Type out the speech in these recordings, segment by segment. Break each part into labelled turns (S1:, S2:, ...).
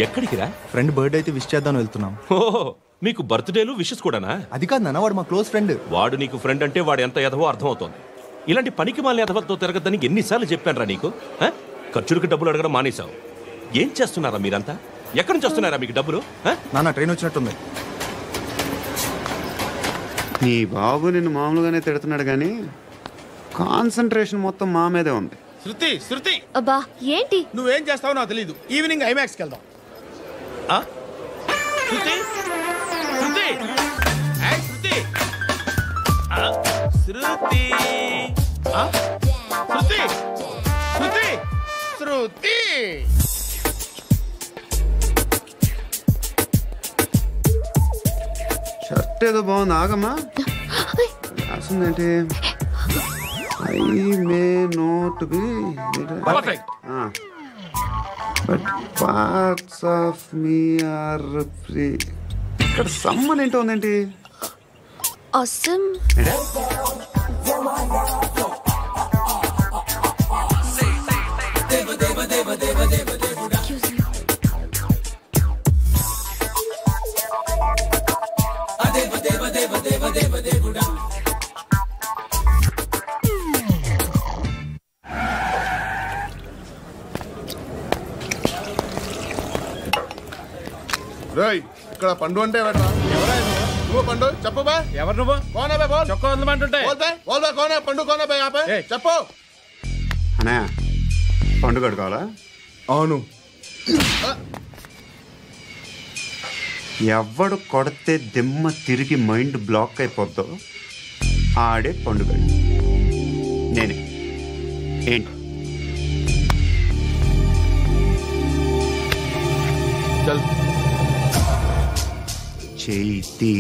S1: ఎక్కడికి రా?
S2: Friend birthday అయితే విష్ చేద్దాం వెళ్తున్నాం.
S1: ఓహో, మీకు బర్త్డేలు విషెస్ కూడానా?
S2: అది కాదు నాన్న, వాడు మా క్లోజ్ ఫ్రెండ్.
S1: వాడు నీకు ఫ్రెండ్ అంటే వాడు ఎంత ఎదవో అర్థమవుతోంది. ఇలాంటి పనికి మాలిన ఎదవతో తిరగద్దని ఎన్నిసార్లు చెప్పాను రా నీకు? ఖర్చులకు డబ్బులు అడగడం మానేశావు. ఏం చేస్తున్నారా మీరంతా? ఎక్కడి నుంచి వస్తున్నారా మీకు డబ్బులు?
S2: నాన్న ట్రైన్ వచ్చినట్టుంది.
S3: నీ బాబు నిన్ను మామూలుగానే తిడుతున్నాడు కానీ కాన్సన్ట్రేషన్ మొత్తం మా మీదే ఉంది.
S4: శృతి శృతి,
S5: అబ్బా ఏంటి?
S4: నువ్వేం చేస్తావో నాకు తెలీదు. ఈవినింగ్ ఐమాక్స్కి వెళ్దాం. శృతి శృతి శృతి శృతి శృతి శృతి శృతి
S3: షర్ట్ ఏదో బాగుంది, ఆగమ్మా. రాసిందేంటి? I may not be
S4: perfect,
S3: but parts of me are free. ఇక్కడ సమ్మన్ ఏంటో ఉందేంటి?
S5: awesome.
S4: ఇక్కడ పండు అంటే నువ్వు పండు చెప్పు బా. ఎవరు నువ్వు? కోనా బే బోల్. చొక్కా వదలమంటుంటే బోల్ బే కోనా పండు కోనా బే ఆపే చెప్పు.
S3: అనే పండుగ కావాలా?
S2: అవును.
S3: ఎవడు కొడితే దిమ్మ తిరిగి మైండ్ బ్లాక్ అయిపోద్దో ఆడే పండుగ. నేనే. ఏంటి? చేతి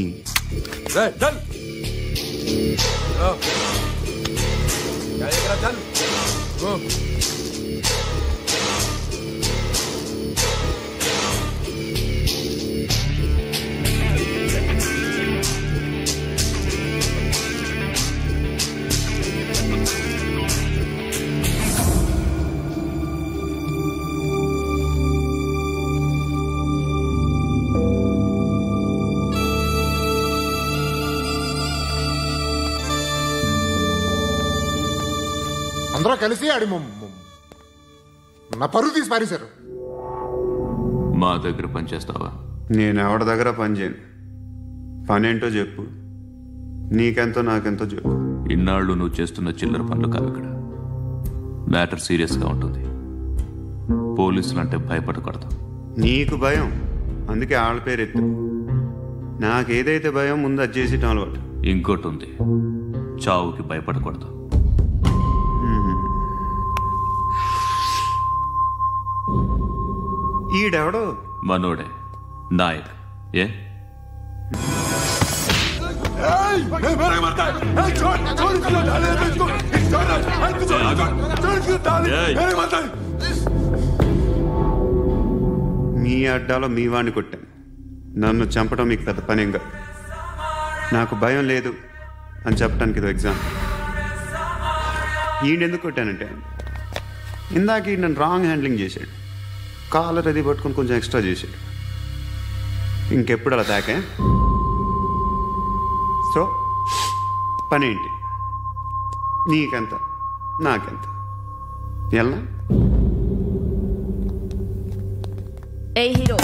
S6: అందరూ కలిసి ఆడి నా పరువు తీసి పారేశారు.
S7: మా దగ్గర పని చేస్తావా?
S3: నేను ఎవరి దగ్గర పని చేయను. పనేంటో చెప్పు. నీకెంతో నాకెంతో చెప్పు.
S7: ఇన్నాళ్ళు నువ్వు చేస్తున్న చిల్లర పనులు కావు. ఇక్కడ మ్యాటర్ సీరియస్గా ఉంటుంది. పోలీసులు అంటే భయపడకూడదు.
S3: నీకు భయం, అందుకే ఆళ్ళ పేరు ఎత్తు. నాకేదైతే భయం ముందు అది చేసేటం అలవాటు.
S7: ఇంకోటి ఉంది, చావుకి భయపడకూడదు.
S3: ఈడెవడో
S7: మనోడే నాయక్. ఏ
S3: మీ అడ్డాలో మీ వాణ్ణి కొట్టాను. నన్ను చంపడం మీకు పెద్ద పనేంగా. నాకు భయం లేదు అని చెప్పడానికి ఇది ఎగ్జామ్. ఈయనెందుకు కొట్టానంటే ఇందాక ఈ నన్ను రాంగ్ హ్యాండ్లింగ్ చేశాడు. కాలర్ అది పట్టుకొని కొంచెం ఎక్స్ట్రా చేశాడు. ఇంకెప్పుడు అలా తాకే. సో పనేంటి? నీకెంత నాకెంత ఎలా?
S5: ఏ హీరో,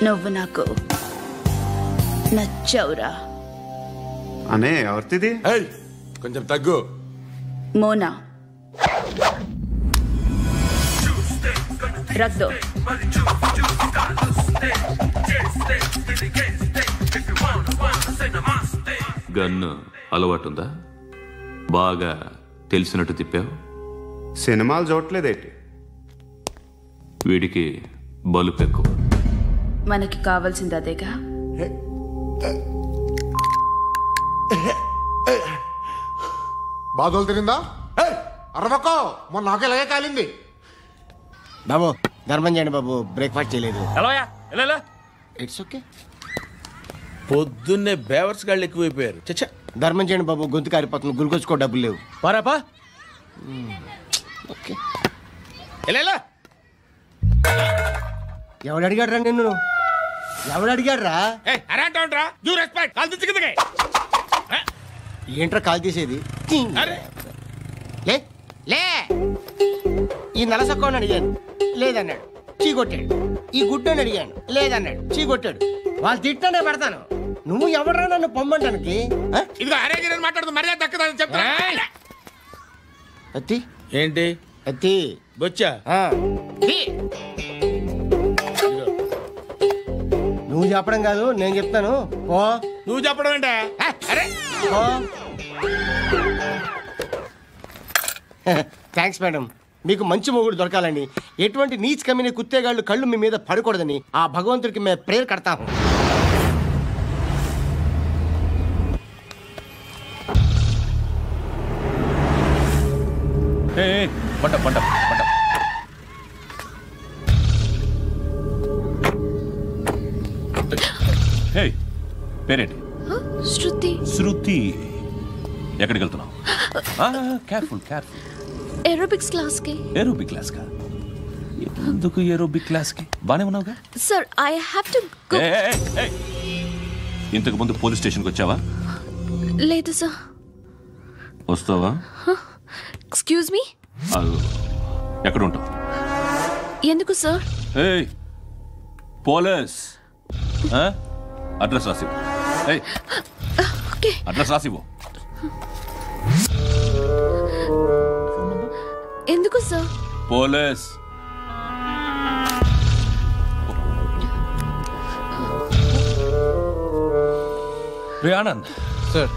S5: నువ్వు నాకు నచ్చవురా.
S3: అనే ఎవరిది?
S6: కొంచెం తగ్గు.
S5: మోనా రక్ దో.
S7: గన్ను అలవాటుందా? బాగా తెలిసినట్టు తిప్పావు.
S3: సినిమాలు చూడట్లేదేంటి?
S7: వీడికి బలుపు ఎక్కువ.
S5: మనకి కావాల్సింది అదేగా.
S6: బాధలు తిరిందా? అరవకో, మొన్న నాకు ఇలాగే కాలింది.
S8: బాబు ధర్మం చేయండి బాబు, బ్రేక్ఫాస్ట్ చేయలేదు.
S4: ఎలా
S8: ఇట్స్ ఓకే.
S4: పొద్దున్నే బేవర్స్ గాళ్ళు ఎక్కువైపోయారు. చచ్చా
S8: ధర్మం చేయండి బాబు, గొంతు కారిపోతుంది, గురికొచ్చుకో డబ్బులు లేవు.
S4: పారాపా
S8: ఓకే. ఎవడు అడిగాడు రా నిన్ను? ఎవడు అడిగాడు రా? ఏంట్రా కాల్ తీసేది? లే లే. ఈ నలసక్కని అడిగాను, లేదన్నాడు, చీ కొట్టాడు. ఈ గుడ్డని అడిగాను, లేదన్నాడు, చీ కొట్టాడు. వాళ్ళు తిట్టానే పెడతాను. నువ్వు ఎవడరా నన్ను పొమ్మంటానికి? అత్తి
S4: ఏంటి
S8: అత్తి
S4: బొచ్చా?
S8: నువ్వు చెప్పడం కాదు, నేను చెప్తాను. ఓ
S4: నువ్వు చెప్పడం ఏంటే?
S8: Thanks madam. మీకు మంచి మొగుడు దొరకాలని, ఎటువంటి నీచ్ కమ్మిన కుత్తేగాళ్ళు కళ్ళు మీ మీద పడకూడదని ఆ భగవంతుడికి మేము ప్రేయర్ కడతాము.
S7: పంట పంట పంట. పేరేంటి?
S9: శృతి.
S7: శృతి. ఎక్కడికి వెళ్తున్నావు? Careful careful.
S9: ఏరోబిక్స్ క్లాస్ కి.
S7: ఏరోబిక్ క్లాస్ కా? ఎందుకు ఏరోబిక్ క్లాస్ కి? బానే ఉన్నావుగా?
S9: Sir I have to go.
S7: ఇంతకు ముందు పోలీస్ స్టేషన్కి వచ్చావా?
S9: లేదు సార్.
S7: వస్తావా?
S9: Excuse me.
S7: ఎక్కడ ఉంటావు?
S9: ఎందుకు సార్?
S7: పోలీస్ అడ్రస్ రాసివ్వు. అడ్రస్ రాసివ్వు.
S9: ఎందుకు సార్?
S7: పోలీస్. రే ఆనంద్
S4: సార్,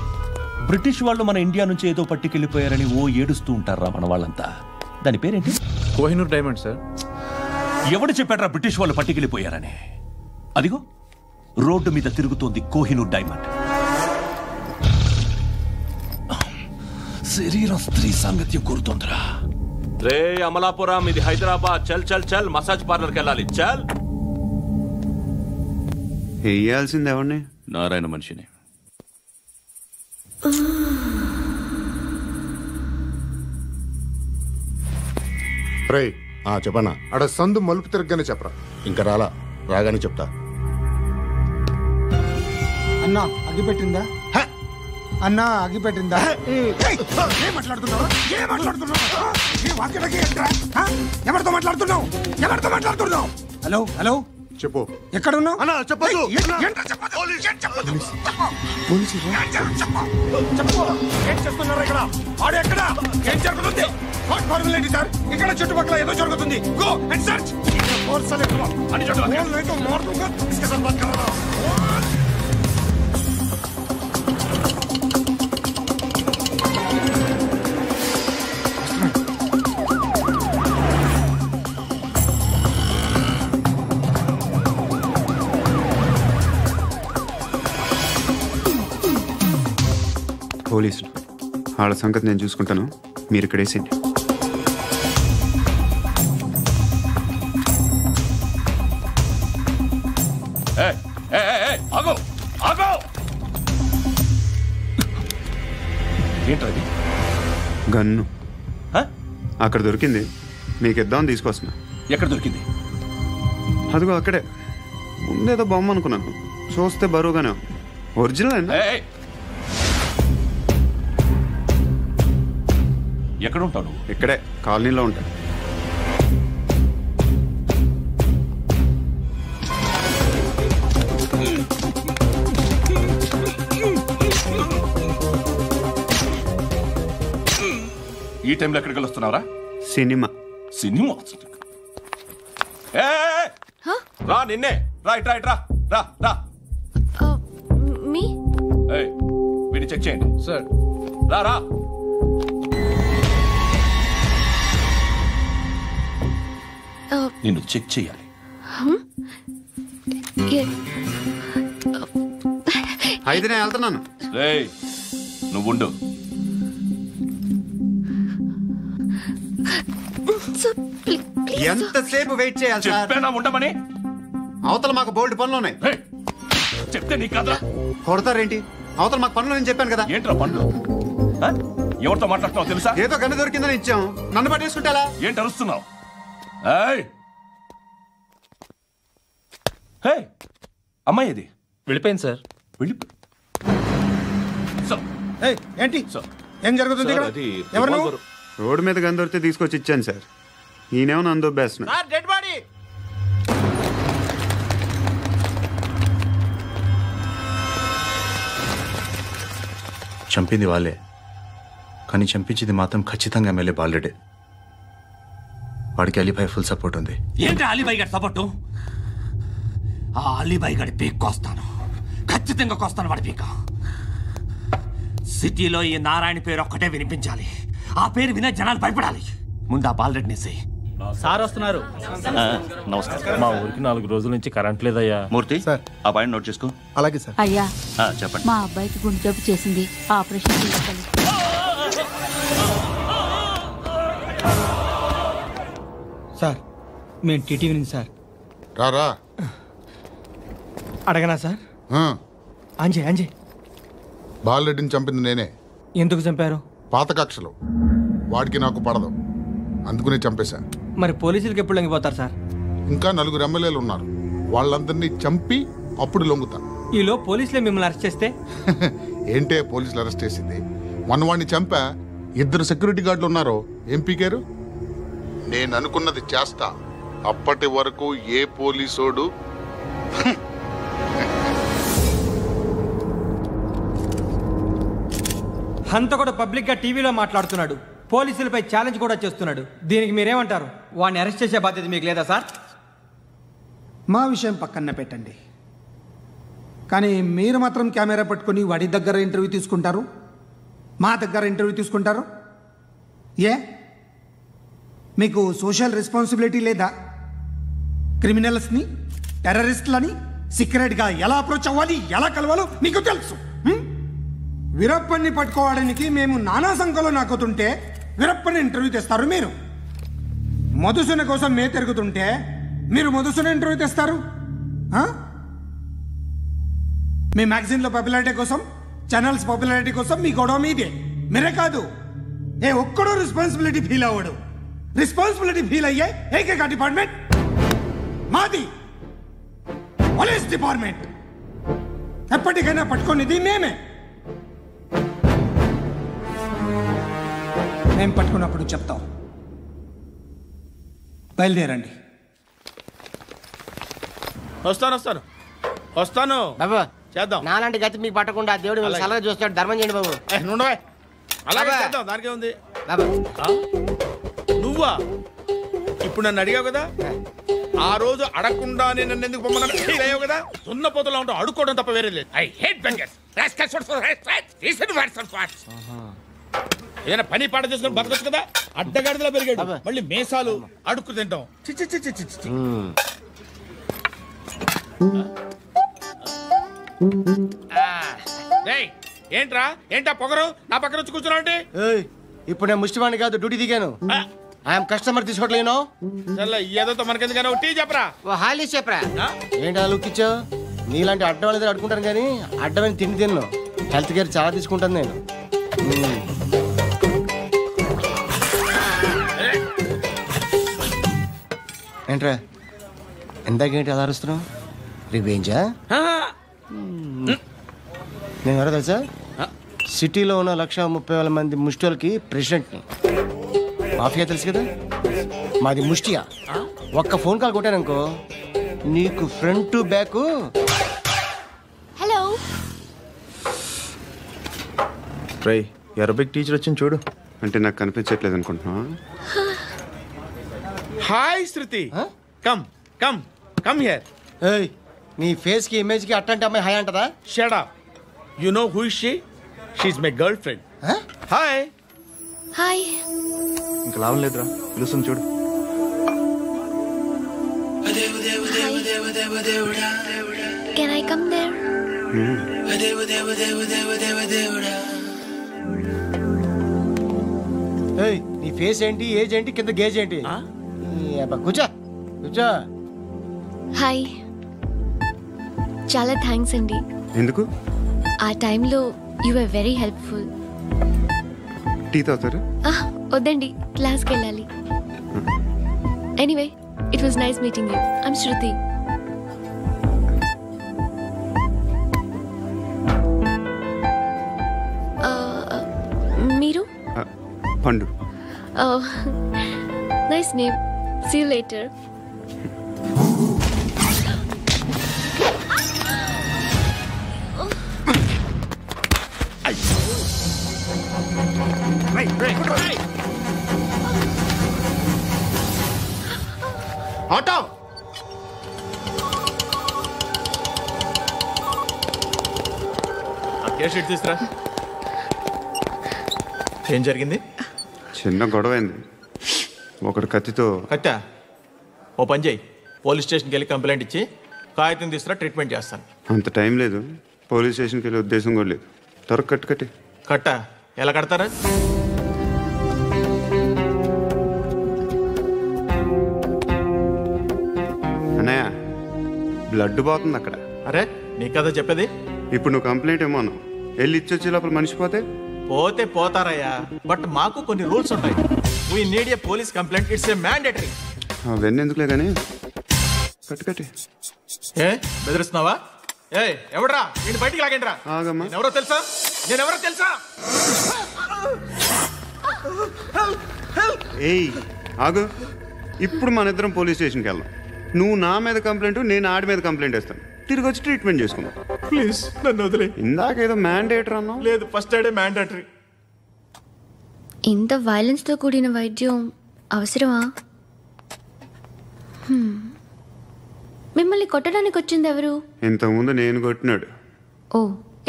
S7: బ్రిటిష్ వాళ్ళు మన ఇండియా నుంచి ఏదో పట్టుకెళ్ళిపోయారని ఏడుస్తూ ఉంటారా మన వాళ్ళంతా? దాని పేరేంటి?
S4: Kohinoor diamond sir.
S7: ఎవడు చెప్పాడ్రా బ్రిటిష్ వాళ్ళు పట్టుకెళ్ళిపోయారని? అదిగో రోడ్డు మీద తిరుగుతోంది కోహినూర్ డైమండ్. శరీరం స్త్రీ సాంగత్యం కోరుతోందిరా.
S1: రే అమలాపురం, ఇది హైదరాబాద్. చల్ చల్ చల్, మసాజ్ పార్లర్కి వెళ్ళాలి. చల్.
S3: వేయాల్సింది ఎవరిని?
S7: నారాయణ మనిషిని.
S6: రే చెప్పనా? అడ సందు మలుపు తిరగగానే చెప్పరా. ఇంకా రాగానే చెప్తా.
S10: అన్నా అగ్గి పెట్టిందా? అన్నా అగ్గి పెట్టిందా? ఏం మాట్లాడుతున్నావు? ఎవరితో మాట్లాడుతున్నావు? ఎవరితో మాట్లాడుతున్నావు? హలో హలో,
S6: చెప్పు.
S10: ఎక్కడ ఉన్నావు? ఏం చేస్తున్నారు ఇక్కడ? ఆడు ఎక్కడ? ఏం జరుగుతుంది? సార్ ఇక్కడ చుట్టుపక్కల ఏదో జరుగుతుంది. Go and search.
S3: పోలీసులు వాళ్ళ సంగతి నేను చూసుకుంటాను, మీరు ఇక్కడ వేసేయండి.
S7: ఏంటది?
S3: గన్ను అక్కడ దొరికింది, మీకు ఇద్దామని తీసుకొస్తున్నా.
S7: ఎక్కడ దొరికింది?
S3: అదిగో అక్కడే. ముందేదో బొమ్మ అనుకున్నాను, చూస్తే బరువుగానే. ఒరిజినల్ అండి.
S7: ఎక్కడ ఉంటావు నువ్వు?
S3: ఇక్కడే కాలనీలో ఉంటా.
S7: ఈ టైంలో ఎక్కడికి వస్తున్నావురా?
S3: సినిమా.
S7: సినిమా? రా, నిన్నే. రైట్ రైట్ రా రా రా.
S9: మీ
S7: వీడిని చెక్ చేయండి
S4: సార్.
S7: రా రా. నిన్ను చెక్ చేయాలి.
S3: అయితే నేను వెళ్తున్నాను.
S7: రేయ్ నువ్వుండు.
S3: ఎంతసేపు వెయిట్ చేయాలి సార్?
S7: చెప్పేనా ఉండమని?
S3: అవతల మాకు బోల్డ్ పనులు ఉన్నాయి.
S7: చెప్తే నీకు కదా.
S3: కొడతారేంటి? అవతల మాకు పనులు నేను చెప్పాను కదా.
S1: ఏంట్రా పండ్లు? ఎవరితో మాట్లాడుతున్నావు తెలుసా?
S3: ఏదో గన్ను దొరికిందని ఇచ్చాం, నన్ను పట్టేసుకుంటా.
S1: ఏంటి అరుస్తున్నావు? అమ్మాయి ఇది
S11: వెళ్ళిపోయింది సార్.
S10: ఏంటి ఏం జరుగుతుంది ఇక్కడ? ఎవరు నువ్వు?
S3: రోడ్డు మీద గన్ను దొరికితే తీసుకొచ్చి ఇచ్చాను సార్. ఈయనేమో నన్ను దొబ్బేస్తున్నా.
S8: Dead body.
S2: చంపింది వాళ్ళే, కానీ చంపించింది మాత్రం ఖచ్చితంగా ఎమ్మెల్యే బాలుడే. వాడికి అలీభాయ్ ఫుల్ సపోర్ట్ ఉంది.
S12: ఏంటి అలీబాయి గారి సపోర్టు? ఆ అలీబాయి గారి పీక్ కోస్తాను, ఖచ్చితంగా కోస్తాను వాడి పీక. సిటీలో ఈ నారాయణ పేరు ఒక్కటే వినిపించాలి. ఆ పేరు వినే జనాలు భయపడాలి. ముందు ఆ బాలరెడ్డిని
S11: సార్ వస్తున్నారు.
S1: నమస్కారం.
S11: మా ఊరికి 4 రోజుల నుంచి కరెంట్ లేదయ్యా.
S1: మూర్తి సార్, ఆ పాయింట్ నోట్ చేసుకో.
S2: అలాగే సార్.
S13: అయ్యా
S1: చెప్పండి.
S13: మా అబ్బాయికి గుండె జబ్బు చేసింది, ఆపరేషన్ చేయాలి.
S10: సార్ మేము టీటీవీ నుంచి సార్.
S6: రారా.
S10: అడగనా సార్? అంజయ్
S6: బాలరెడ్డిని చంపింది నేనే.
S10: ఎందుకు చంపారు?
S6: పాత కక్షలు, వాడికి నాకు పడదు, అందుకునే చంపేశా.
S10: మరి పోలీసులకి ఎప్పుడు లొంగిపోతారు సార్?
S6: ఇంకా 4 ఎమ్మెల్యేలు ఉన్నారు, వాళ్ళందరినీ చంపి అప్పుడు లొంగుతా.
S10: ఈలో పోలీసులే మిమ్మల్ని అరెస్ట్ చేస్తే?
S6: ఏంటే పోలీసులు అరెస్ట్ చేసింది? వాడిని చంపా, 2 సెక్యూరిటీ గార్డులు ఉన్నారు, ఏం పీకారు? నేను అనుకున్నది చేస్తా. అప్పటి వరకు ఏ పోలీసోడు
S10: అంత కూడా పబ్లిక్ గా టీవీలో మాట్లాడుతున్నాడు, పోలీసులపై ఛాలెంజ్ కూడా చేస్తున్నాడు. దీనికి మీరేమంటారు? వాడిని అరెస్ట్ చేసే బాధ్యత మీకు లేదా సార్?
S14: మా విషయం పక్కన పెట్టండి, కానీ మీరు మాత్రం కెమెరా పట్టుకొని వాడి దగ్గర ఇంటర్వ్యూ తీసుకుంటారు, మా దగ్గర ఇంటర్వ్యూ తీసుకుంటారు. ఏ మీకు సోషల్ రెస్పాన్సిబిలిటీ లేదా? క్రిమినల్స్ని, టెర్రరిస్టులని సీక్రెట్గా ఎలా అప్రోచ్ అవ్వాలి, ఎలా కలవాలో మీకు తెలుసు. వీరప్పన్ని పట్టుకోవడానికి మేము నానా సంఖ్యలో నాకుతుంటే వీరప్పని ఇంటర్వ్యూ తెస్తారు మీరు. మధుసూన కోసం మే తిరుగుతుంటే మీరు మధుసూన ఇంటర్వ్యూ తెస్తారు. మీ మ్యాగజైన్లో పాపులారిటీ కోసం, ఛానల్స్ పాపులారిటీ కోసం మీ గొడవ మీదే. మీరే కాదు, ఏ ఒక్కడో రెస్పాన్సిబిలిటీ ఫీల్ అవ్వడు. రెస్పాన్సిబిలిటీ ఫీల్ అయ్యే ఏకైక డిపార్ట్మెంట్ మాది, పోలీస్ డిపార్ట్మెంట్. ఎప్పటికైనా పట్టుకునేది మేమే. మేము పట్టుకున్నప్పుడు చెప్తాం. బయలుదేరండి.
S8: వస్తాను బాబు. చేద్దాం. నాలాంటి గతి మీకు పట్టకుండా దేవుడు సలహా చూస్తాడు. ధర్మం చేయండి బాబు.
S4: అలాగే చేద్దాం, దానికే ఉంది.
S8: బాబు
S4: నువ్వా ఇప్పుడు నన్ను అడిగావు కదా, ఆ రోజు అడగకుండా నన్ను ఎందుకు పొమ్మన్నాను ఫీల్ అయ్యావు కదా. సున్న పోతలో ఉంటావు, అడుక్కోవడం తప్ప వేరే లేదు. I hate bangers. ఏదైనా పని పాట చేసుకుని బతకొచ్చు కదా. అడ్డగాడిదలా పెరిగాడు, మళ్ళీ మేసాలు అడుక్కు తింటాం. చిచ్చి చిచ్చి చిచ్చి. ఏంట్రా ఏంటా పొగరు నా పక్కన వచ్చి కూర్చున్నావు?
S8: ఇప్పుడు నేను ముష్టివాణి కాదు, డ్యూటీ దిగాను. ఐఎమ్ కస్టమర్ తీసుకోవట్లేను.
S4: ఏదో మనకెందుకైనా టీ చెప్పరా,
S8: హాలీ చెప్పరా. ఏంటి అలా లుక్ ఇచ్చావు? నీలాంటి అడ్డం వాళ్ళ దగ్గర అడుకుంటాను, కానీ అడ్డమైన తిండి తిన్ను. హెల్త్ కేర్ చాలా తీసుకుంటాను నేను. ఏంట్రా ఎందాకేంటి అలా అరుస్తున్నావు? రివేంజా? నేను ఎవరో తెలుసా? సిటీలో ఉన్న 130,000 మంది ముష్టిలకి ప్రెసిడెంట్ని. మాఫియా తెలుసు కదా, మాది ముష్టియా. ఒక్క ఫోన్ కాల్ కొట్టాననుకో, నీకు ఫ్రంట్ టు బ్యాక్.
S9: హలో
S2: రై, అరబిక్ టీచర్ వచ్చింది చూడు.
S3: అంటే నాకు కనిపించట్లేదు అనుకుంటున్నా.
S4: Hi Shruti, come come come here.
S8: ఏయ్, నీ ఫేస్ కి ఇమేజ్ కి అట్టంటే అమ్మాయి హాయ్ అంటదా?
S4: Shut up. You know who is she? She is my girlfriend. Hi
S9: hi.
S2: ఇంకా లాభం లేదురా, పిలుస్తుంది చూడు.
S9: Can I come there?
S8: ఏయ్, నీ ఫేస్ ఏంటి, ఏజ్ ఏంటి, కింద గేజ్ ఏంటి? కూర్చో కూర్చో.
S9: హాయ్, చాలా థ్యాంక్స్ అండి.
S3: ఎందుకు?
S9: ఆ టైంలో you are very helpful.
S3: Tea తాగుతారా?
S9: వద్దండి, క్లాస్కి వెళ్ళాలి. Anyway, it was nice meeting you. I'm Shruti. మీరు?
S3: Pandu.
S9: Nice name. See you later.
S3: Auto
S4: case sheet తీసుకురా. ఏం జరిగింది?
S3: చిన్న గొడవ అయింది. ఒకడు కత్తితో.
S4: కట్టా? ఓ పని చేయి, పోలీస్ స్టేషన్కి వెళ్ళి కంప్లైంట్ ఇచ్చి కాగితం తీసుకురా, ట్రీట్మెంట్ చేస్తాను.
S3: అంత టైం లేదు. పోలీస్ స్టేషన్కి వెళ్ళే ఉద్దేశం కూడా లేదు. త్వరగా కట్టి.
S4: కట్టా? ఎలా కడతారా?
S3: అన్నయ్య, బ్లడ్ పోతుంది అక్కడ.
S4: అరే నీ కదా చెప్పేది.
S3: ఇప్పుడు నువ్వు కంప్లైంట్ ఏమో అన్నావు. వెళ్ళి ఇచ్చొచ్చే లోపల మనిషి పోతే
S4: పోతారయ్యా, బట్ మాకు కొన్ని రూల్స్ ఉంటాయి. We need a police complaint. It's a mandatory.
S3: అవన్నీ ఎందుకులే కానీ కట్టి.
S4: ఏ బెదిరిస్తున్నావా? ఏ ఎవడ్రా నేను బయటికి లాగండిరా. ఎవరో తెలుసా? నేనెవరో తెలుసా?
S3: ఏయ్ ఆగు. ఇప్పుడు మన ఇద్దరం పోలీస్ స్టేషన్కి వెళ్దాం. నువ్వు నా మీద కంప్లైంట్, నేను ఆడి మీద కంప్లైంట్ వేస్తాను. తిరిగి వచ్చి ట్రీట్మెంట్ చేసుకుందాం.
S4: ప్లీజ్ నన్ను వదిలే.
S3: ఇందాకేదో మ్యాండేటరీ అన్నావు.
S4: లేదు, ఫస్ట్ ఎయిడే మ్యాండేటరీ.
S9: ఇంత వైలెన్స్తో కూడిన వైద్యం అవసరమా? మిమ్మల్ని కొట్టడానికి వచ్చింది ఎవరు?
S3: ఇంతకుముందు నేను కొట్టినాడు.
S9: ఓ,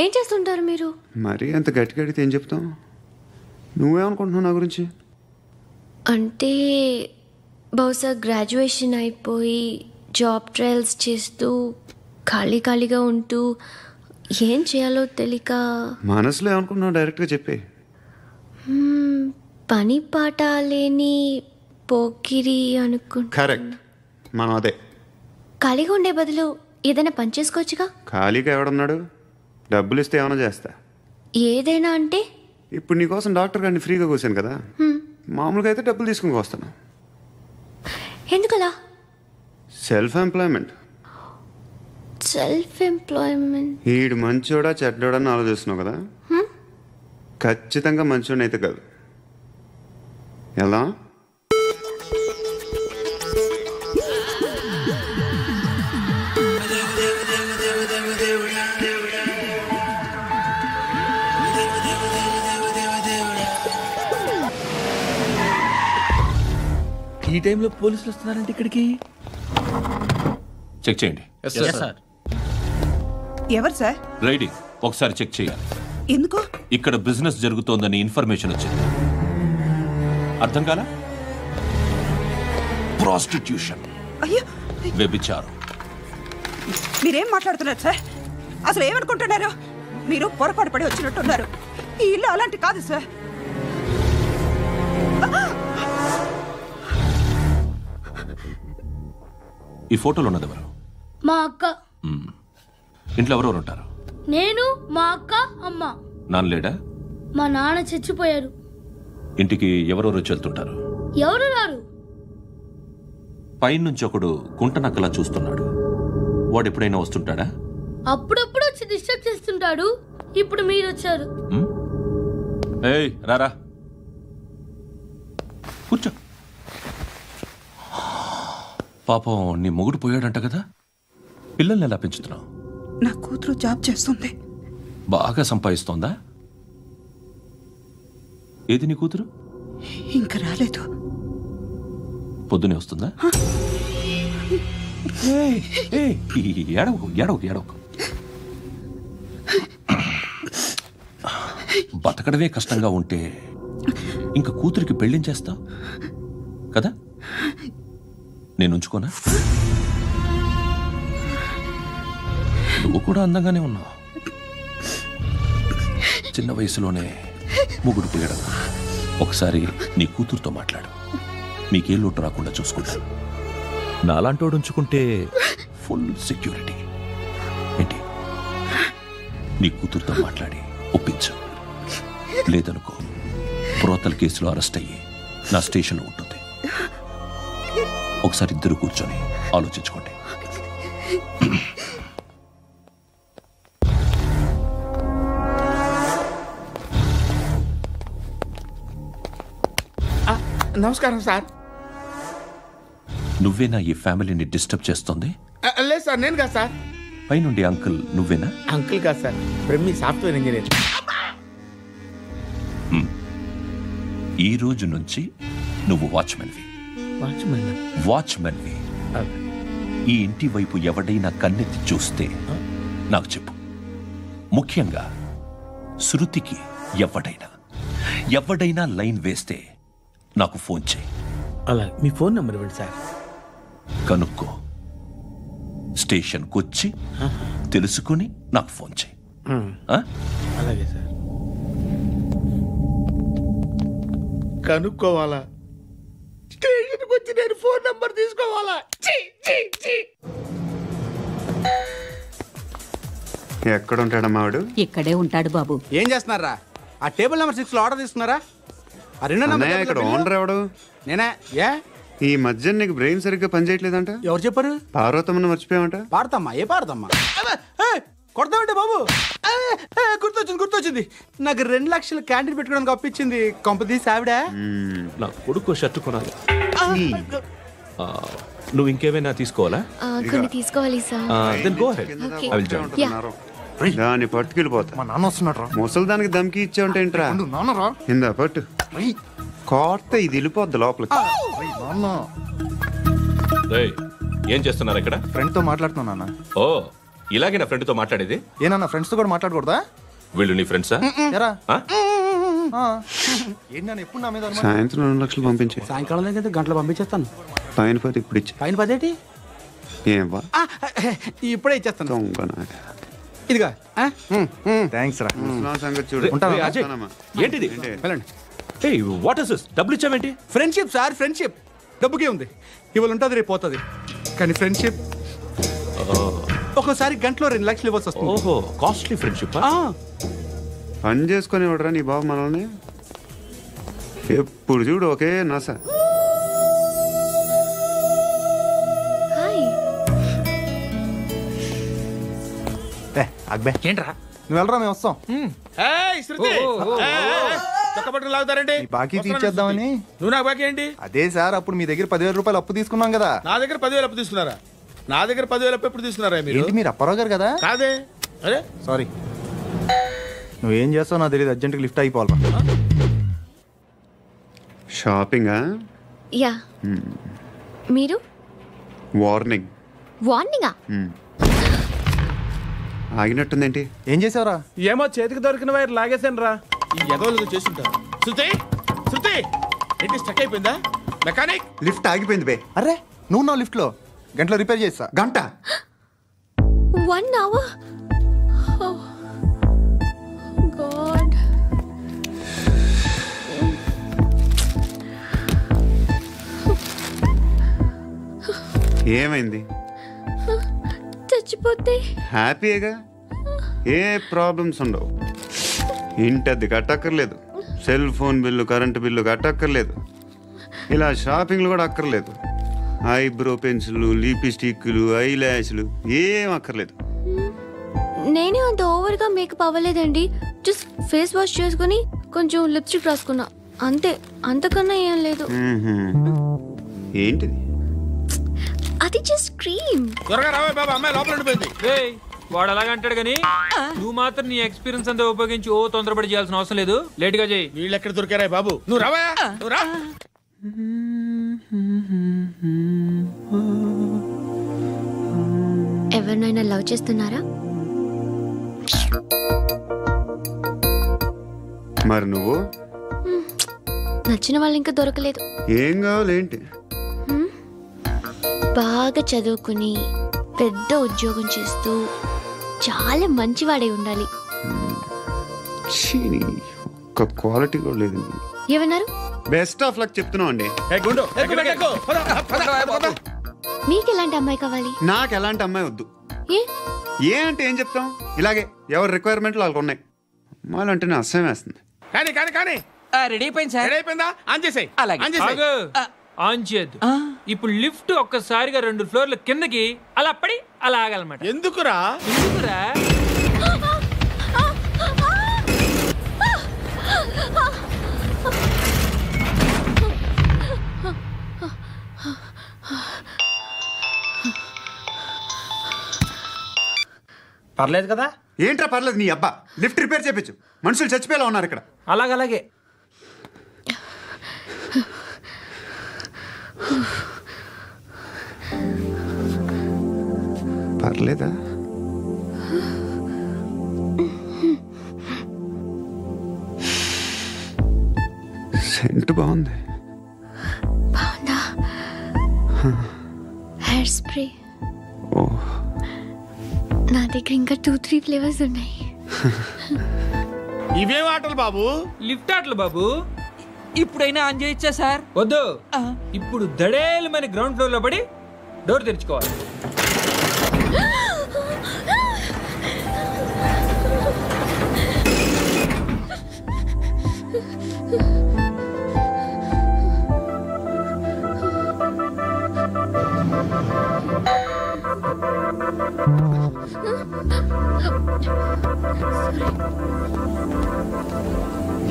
S9: ఏం చేస్తుంటారు మీరు?
S3: మరీ అంత గట్టి గడితే ఏం చెప్తాం? నువ్వేమనుకుంటున్నావు నా గురించి?
S9: అంటే బహుశా గ్రాడ్యుయేషన్ అయిపోయి జాబ్ ట్రయల్స్ చేస్తూ ఖాళీగా ఉంటూ ఏం చేయాలో తెలియక.
S3: మనసులో ఏమనుకుంటున్నావు డైరెక్ట్గా చెప్పే.
S9: పని పాట లేని పోకిరి అనుకుంటా.
S3: కరెక్ట్, మనం అదే.
S9: ఖాళీగా ఉండే బదులు ఏదైనా పని చేసుకోవచ్చుగా.
S3: ఖాళీగా ఎవడున్నాడు? డబ్బులు ఇస్తే ఏమైనా చేస్తా.
S9: ఏదైనా అంటే?
S3: ఇప్పుడు నీకోసం డాక్టర్ గారిని ఫ్రీగా కూర్చాను కదా, మామూలుగా అయితే డబ్బులు తీసుకుని వస్తాను.
S9: ఎందుకలా?
S3: Self employment. ఈడు మంచోడా చెడ్డోడా అని ఆలోచిస్తున్నావు కదా. ఖచ్చితంగా మంచోడని అయితే కాదు. ఎలా?
S12: ఈ టైంలో పోలీసులు వస్తున్నారంటే ఇక్కడికి.
S7: చెక్ చేయండి.
S15: ఎవరు సార్?
S7: రైడీ, ఒకసారి చెక్ చేయాలి.
S15: ఎందుకు?
S7: ఇక్కడ బిజినెస్ జరుగుతోందని ఇన్ఫర్మేషన్ వచ్చింది. అర్థం కాలా? ప్రాస్టిట్యూషన్,
S15: అయ్యో,
S7: వ్యభిచారం.
S15: మీరేం మాట్లాడుతున్నారు సార్? అసలు ఏమనుకుంటున్నారు? మీరు పొరపాటు పడి వచ్చినట్టున్నారు. ఈ ఇల్లు అలాంటి కాదు సార్.
S7: ఈ ఫోటోలో ఉన్నది ఎవరు?
S16: మా అక్క.
S7: ఇంట్లో ఎవరెవరు ఉంటారు?
S16: నేను, మా అక్క, అమ్మ.
S7: నాన్న లేడా?
S16: మా నాన్న చచ్చిపోయారు.
S7: ఇంటికి ఎవరెవరు వచ్చి వెళ్తుంటారు?
S16: ఎవరు రారు.
S7: పైనుంచి ఒకడు గుంట నక్కలా చూస్తున్నాడు. వాడు ఎప్పుడైనా వస్తుంటాడా?
S16: అప్పుడప్పుడు వచ్చి డిస్టర్బ్ చేస్తుంటాడు. ఇప్పుడు మీరు వచ్చారు.
S7: ఏయ్ రారా, కూర్చో. పాపం నీ మొగుడు పోయాడంట కదా, పిల్లల్ని ఎలా పెంచుతున్నావు?
S15: నా కూతురు జాబ్ చేస్తుంది.
S7: బాగా సంపాదిస్తోందా? ఏది నీ కూతురు?
S15: ఇంకా రాలేదు.
S7: పొద్దునే వస్తుందా? ఏడవకు ఏడవకు ఏడవకు. బతకడమే కష్టంగా ఉంటే ఇంకా కూతురికి పెళ్ళించేస్తావు కదా? నేను ఉంచుకోనా? నువ్వు కూడా అందంగానే ఉన్నావు. చిన్న వయసులోనే ముగ్గురు పోయడం. ఒకసారి నీ కూతురుతో మాట్లాడు. మీకే లోటు రాకుండా చూసుకుంటాను. నాలాంటోడు ఉంచుకుంటే ఫుల్ సెక్యూరిటీ. ఏంటి నీ కూతురుతో మాట్లాడి ఒప్పించు. లేదనుకో ప్రోతల కేసులో అరెస్ట్ అయ్యి నా స్టేషన్లో ఉంటుంది. ఒకసారి ఇద్దరు కూర్చొని ఆలోచించుకోండి.
S4: నమస్కారం సార్.
S7: నువ్వేనా ఈ ఫ్యామిలీని డిస్టర్బ్ చేస్తుంది?
S4: లేదు సార్, నేను కాదు సార్.
S7: పైనుండి అంకుల్ నువ్వేనా?
S4: అంకుల్ కాదు సార్, బ్రహ్మి సాఫ్ట్వేర్ ఇంజనీర్.
S7: ఈ రోజు నుంచి నువ్వు వాచ్మెన్వి. వాచ్మెన్వి. ఈ ఇంటి వైపు ఎవడైనా కన్నెత్తి చూస్తే నాకు చెప్పు. ముఖ్యంగా శృతికి ఎవడైనా లైన్ వేస్తే నాకు ఫోన్ చేయి.
S4: అలా మీ ఫోన్ నెంబర్ ఇవ్వండి సార్.
S7: కనుక్కో, స్టేషన్కి వచ్చి తెలుసుకుని నాకు ఫోన్ చేయి.
S4: అలాగే సార్. కనుక్కోవాలా? స్టేషన్కి వచ్చి నేను ఫోన్ నెంబర్ తీసుకోవాలా?
S3: ఎక్కడ ఉంటాడమ్మా వాడు?
S13: ఇక్కడే ఉంటాడు బాబు.
S11: ఏం చేస్తున్నారా? ఆ టేబుల్ నెంబర్ 6 లో ఆర్డర్ తీసుకున్నారా? ఆ రెండో నెంబర్
S3: ఇక్కడ ఓనర్ ఎవడు?
S11: నేనే. ఏ
S3: ఈ మధ్య నీకు బ్రెయిన్ సరిగ్గా పనిచేయట్లేదంట.
S11: ఎవరు చెప్పారు?
S3: పార్వతమ్మను మర్చిపోయామంట.
S11: పాడతామ్మా? ఏ పాడతామ్మా? కొడతామంటే బాబు. గుర్తొచ్చింది. నాకు 2 లక్షలు క్యాంటీన్ పెట్టుకోవడానికి అప్పించింది కొంపదీసి ఆవిడ.
S1: నా కొడుకు షర్టు కొనాలి. నువ్వు ఇంకేమైనా తీసుకోవాలా?
S9: కొన్ని తీసుకోవాలి sir.
S1: Then go ahead. I will join.
S3: దాన్ని పట్టుకెళ్ళిపోతా.
S10: మా నాన్న వస్తున్నాడు.
S3: ముసలి దానికి దమ్కి ఇచ్చావంటే ఏంట్రా?
S10: నాన్నరా
S3: ఇందా పట్టు. కోర్త ఇది వెళ్ళిపోద్ది లోపలికి.
S1: ఏం చేస్తున్నారు ఇక్కడ?
S10: ఫ్రెండ్ తో మాట్లాడుతున్నా నాన్న.
S1: ఓ, ఇలాగే నా ఫ్రెండ్ తో మాట్లాడేది?
S10: ఏనా ఫ్రెండ్స్ తో కూడా మాట్లాడకూడదా?
S1: వీళ్ళు నీ ఫ్రెండ్సా?
S10: ఎప్పుడు నా మీద
S3: సాయంత్రం 2 లక్షలు పంపించే.
S11: సాయంకాలం దగ్గర గంటలు పంపించేస్తాను.
S3: పైన 10 ఇప్పుడు ఇచ్చే.
S11: పైన 10 ఏంటి?
S3: ఏం వా
S11: ఇప్పుడే ఇచ్చేస్తాను. ఇదిగా
S10: థ్యాంక్స్ రా.
S3: సంగతి చూడు.
S1: ఏంటిది? What is this? డబ్బులు ఇచ్చావేంటి?
S11: Friendship sir, friendship. డబ్బుకే ఉంది, ఇవాళ ఉంటుంది రేపు పోతుంది. కానీ ఫ్రెండ్షిప్ ఒక్కోసారి గంటలో 2 లక్షలు ఇవ్వాల్సి వస్తుంది.
S1: ఓహో, కాస్ట్లీ ఫ్రెండ్షిప్.
S3: పని చేసుకొని ఇవ్వడరా నీ బాబు మనల్ని? ఎప్పుడు చూడు ఒకే నస.
S10: ఏంట్రా నువ్వు వెళ్ళరా, మేము వస్తాం.
S4: లాగుతారండి.
S10: బాకీ తీర్చేద్దామని.
S4: నువ్వు నాకు బాకీ ఏంటి?
S10: అదే సార్, అప్పుడు మీ దగ్గర 10,000 రూపాయలు అప్పు తీసుకున్నాం కదా.
S4: నా దగ్గర 10,000 అప్పు తీసుకున్నారా? నా దగ్గర 10,000 అప్పు ఎప్పుడు తీసుకున్నారా మీరు?
S10: ఏంటి మీరు అప్పారావు గారు కదా?
S4: కాదే. అరే
S10: సారీ. నువ్వేం చేస్తావు నాకు తెలియదు, అర్జెంట్గా లిఫ్ట్ అయిపోవాలి.
S3: షాపింగా?
S9: యా. మీరు?
S3: వార్నింగ్.
S9: వార్నింగా?
S3: ఆగినట్టుందేంటి?
S10: ఏం చేసావురా?
S11: ఏమో చేతికి దొరికిన వైర్ లాగేసాను రా.
S4: ఈ ఎదవలు చేస్తుంటారు. శృతి ఏంటి స్టక్ అయిపోయిందా? మెకానిక్.
S3: లిఫ్ట్ ఆగిపోయింది బే.
S10: అరే నువ్వు నా లిఫ్ట్ లో గంటలో రిపేర్ చేస్తా.
S3: గంట?
S9: 1 hour? Oh God.
S3: ఏమైంది?
S9: చచ్చిపోతే
S3: హ్యాపీగా, ఏ ప్రాబ్లమ్స్ ఉండవు. ఇంటద్ది కట్టక్కర్లేదు, cell phone bill, current bill కట్టక్కర్లేదు, ఇలా షాపింగ్లు కూడా అక్కర్లేదు. ఐబ్రో పెన్సిల్లు, లిప్స్టిక్లు, ఐ ల్యాష్లు ఏం అక్కర్లేదు.
S9: నేనే అంత ఓవర్గా మేకప్ అవ్వలేదండి. జస్ట్ ఫేస్ వాష్ చేసుకుని కొంచెం లిప్స్టిక్ రాసుకున్నా అంతే, అంతకన్నా ఏం లేదు.
S3: ఏంటిది?
S9: అది జస్ట్ క్రీమ్.
S4: త్వరగా రావే బాబా, అమ్మాయి లోపల ఉండిపోయింది.
S17: వాడు అలాగంటాడు కానీ నువ్వు మాత్రం నీ ఎక్స్పీరియన్స్ అంతా ఉపయోగించి తొందరపడి చేయాల్సిన అవసరం లేదు. లేట్ గా చేయి.
S4: వీళ్ళు ఎక్కడ దొరికారా బాబు? నువ్వు రావా, నువ్వు రా.
S9: ఎవరినైనా లవ్ చేస్తున్నారా?
S3: మరి నువ్వు?
S9: నచ్చిన వాళ్ళు ఇంకా దొరకలేదు.
S3: ఏం కావాలేంటి?
S9: బాగా చదువుకుని పెద్ద ఉద్యోగం చేస్తూ చాలా మంచివాడై ఉండాలి.
S3: ఒక్క క్వాలిటీ కూడా లేదు.
S9: ఏమన్నారు?
S3: బెస్ట్ ఆఫ్ లక్ చెప్తున్నావు అండి.
S9: మీకు ఎలాంటి అమ్మాయి కావాలి?
S3: నాకు ఎలాంటి అమ్మాయి వద్దు.
S9: ఏ
S3: ఏ అంటే ఏం చెప్తాం, ఇలాగే ఎవరి రిక్వైర్మెంట్లు వాళ్ళకు ఉన్నాయి. అమ్మాయిలంటేనే అసహ్యం వేస్తుంది.
S4: కానీ కానీ కానీ
S18: రెడీ అయిపోయింది సార్.
S4: రెడీ అయిపోయిందా? ఆన్ చేసేయ్. ఆన్ చేసేయ్.
S17: ఆగు. ఆన్ చేయద్దు. ఇప్పుడు లిఫ్ట్ ఒక్కసారిగా 2 ఫ్లోర్ల కిందకి అలా పడి అలా ఆగాలన్నమాట.
S4: ఎందుకురా?
S17: ఎందుకురా?
S18: పర్లేదు కదా?
S3: ఏంట్రా పర్లేదు నీ అబ్బా. లిఫ్ట్ రిపేర్ చేయించు, మనుషులు చచ్చిపోయేలా ఉన్నారు ఇక్కడ.
S18: అలాగే
S3: పర్లేదా? సెంట్ బాగుంది.
S9: బాగుందా? Hair spray.
S3: ఓ,
S9: నా దగ్గర ఇంకా 2-3 ఫ్లేవర్స్ ఉన్నాయి.
S4: ఇవేం ఆటలు బాబు?
S17: లిఫ్ట్ ఆటలు బాబు.
S18: ఇప్పుడైనా ఆన్ చేయొచ్చా సార్?
S17: వద్దు. ఇప్పుడు దడేలమని గ్రౌండ్ ఫ్లోర్ లో పడి డోర్ తెరుచుకోవాలి.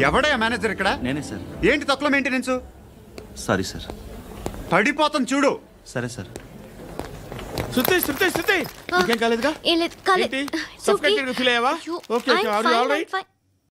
S3: ఎవడయ్యా మేనేజర్ ఇక్కడ?
S2: నేనే సార్.
S3: ఏంటి తక్కువ మెయింటెనెన్స్?
S2: Sorry sir.
S3: పడిపోతాం చూడు.
S2: సరే సార్.
S4: శృతి ఇంకేం కాలేదుగా?
S9: ఏం లేదు, కాలేదు.
S4: సఫోకేటెడ్ గా ఫీల్ అయ్యావా? Okay okay, are you all right?